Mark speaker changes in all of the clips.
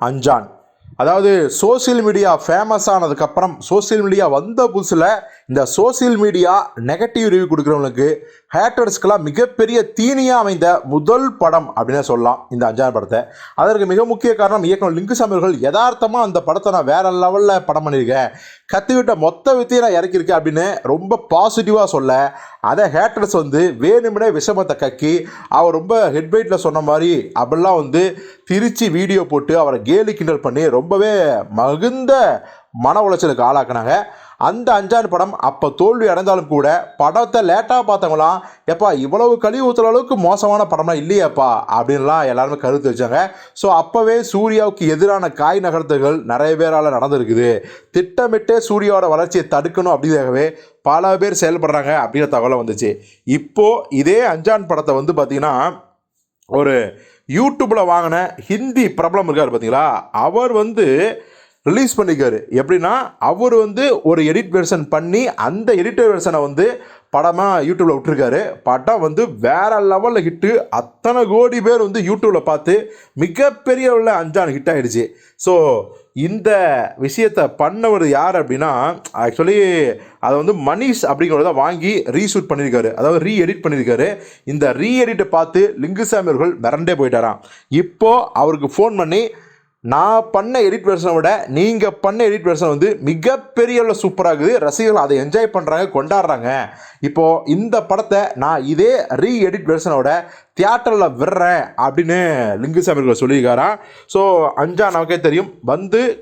Speaker 1: அஞ்சான். அதாவது social media famous ஆனதுக்கப்புறம், social media வந்த புதுசில் இந்த சோசியல் மீடியா நெகட்டிவ் ரிவ்யூ கொடுக்குறவங்களுக்கு, ஹேட்டர்ஸ்க்கெல்லாம் மிகப்பெரிய தீனியாக அமைந்த முதல் படம் அப்படின்னே சொல்லலாம் இந்த அஞ்சான் படத்தை. அதற்கு மிக முக்கிய காரணம் இயக்குனர் லிங்குசாமி அவர்கள் யதார்த்தமாக அந்த படத்தை நான் வேறு லெவலில் படம் பண்ணியிருக்கேன், கற்றுக்கிட்ட மொத்த வித்தையை நான் இறக்கியிருக்கேன் அப்படின்னு ரொம்ப பாசிட்டிவாக சொல்ல, அதை ஹேட்டர்ஸ் வேணுமுனே விஷமத்தை கக்கி அவர் ரொம்ப ஹெட்வைட்டில் சொன்ன மாதிரி அப்படிலாம் திரிச்சு வீடியோ போட்டு அவரை கேலி கிண்டல் பண்ணி ரொம்பவே மகுந்த மன உளைச்சலுக்கு ஆளாக்குனாங்க. அந்த அஞ்சான் படம் அப்போ தோல்வி அடைந்தாலும் கூட படத்தை லேட்டாக பார்த்தவங்களாம், எப்பா இவ்வளவு கழிவு ஊற்றுற அளவுக்கு மோசமான படமாக இல்லையாப்பா அப்படின்லாம் எல்லாருமே கருத்து வச்சாங்க. ஸோ அப்போவே சூர்யாவுக்கு எதிரான காய் நகர்த்துகள் நிறைய பேரால் நடந்திருக்குது. திட்டமிட்டே சூர்யாவோட வளர்ச்சியை தடுக்கணும் அப்படிங்கிறவே பல பேர் செயல்படுறாங்க அப்படிங்கிற தகவலை வந்துச்சு. இப்போது இதே அஞ்சான் படத்தை பார்த்திங்கன்னா ஒரு யூடியூப்பில் வாங்கின ஹிந்தி பிரபலம் இருக்கார் பார்த்தீங்களா, அவர் ரிலீஸ் பண்ணிக்காரு. எப்படின்னா அவர் ஒரு எடிட் வெர்ஷன் பண்ணி அந்த எடிட்டர் வெர்ஷனை படமாக யூடியூப்பில் விட்டுருக்காரு. படம் வேறு லெவலில் ஹிட்டு. அத்தனை கோடி பேர் யூடியூப்பில் பார்த்து மிகப்பெரிய உள்ள அஞ்சான் ஹிட் ஆகிடுச்சு. ஸோ இந்த விஷயத்தை பண்ணவர் யார் அப்படின்னா, ஆக்சுவலி அதை மனிஷ் அப்படிங்கிறத வாங்கி ரீஷூட் பண்ணியிருக்காரு, அதாவது ரீஎடிட் பண்ணியிருக்காரு. இந்த ரீஎடிட்டை பார்த்து லிங்குசாமி அவர்கள் மிரண்டே போயிட்டாராம். இப்போது அவருக்கு ஃபோன் பண்ணி, நான் பண்ண எடிட் வெர்ஷனை விட நீங்கள் பண்ண எடிட் வெர்ஷன் மிகப்பெரிய சூப்பராக இருக்குது, ரசிகர்கள் அதை என்ஜாய் பண்ணுறாங்க, கொண்டாடுறாங்க. இப்போது இந்த படத்தை நான் இதே ரீஎடிட் வெர்ஷனோட தியேட்டரில் விடுறேன் அப்படின்னு லிங்குசாமி அவர்கள் சொல்லியிருக்காராம். ஸோ அஞ்சான் நமக்கே தெரியும்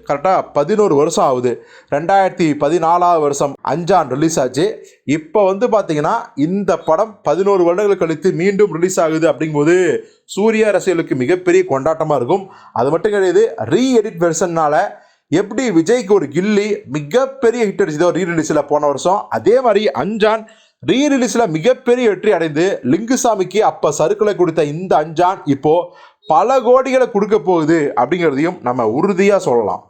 Speaker 1: கரெக்டாக 11 வருஷம் ஆகுது. 2014 வருஷம் அஞ்சான் ரிலீஸ் ஆச்சு. இப்போ பார்த்திங்கன்னா இந்த படம் 11 வருடங்கள் கழித்து மீண்டும் ரிலீஸ் ஆகுது அப்படிங்கும்போது சூர்யா ரசிகர்களுக்கு மிகப்பெரிய கொண்டாட்டமாக இருக்கும். அது மட்டும் கிடையாது, ரீஎடிட் வெர்ஷனால் எப்படி விஜய்க்கு ஒரு கில்லி மிகப்பெரிய ஹிட் அடிச்சதோ ரீரிலீஸில் போன வருஷம், அதே மாதிரி அஞ்சான் ரீரிலீஸில் மிகப்பெரிய வெற்றி அடைந்து லிங்குசாமிக்கு அப்போ சறுக்களை கொடுத்த இந்த அஞ்சான் இப்போது பல கோடிகளை கொடுக்க போகுது அப்படிங்கிறதையும் நம்ம உறுதியாக சொல்லலாம்.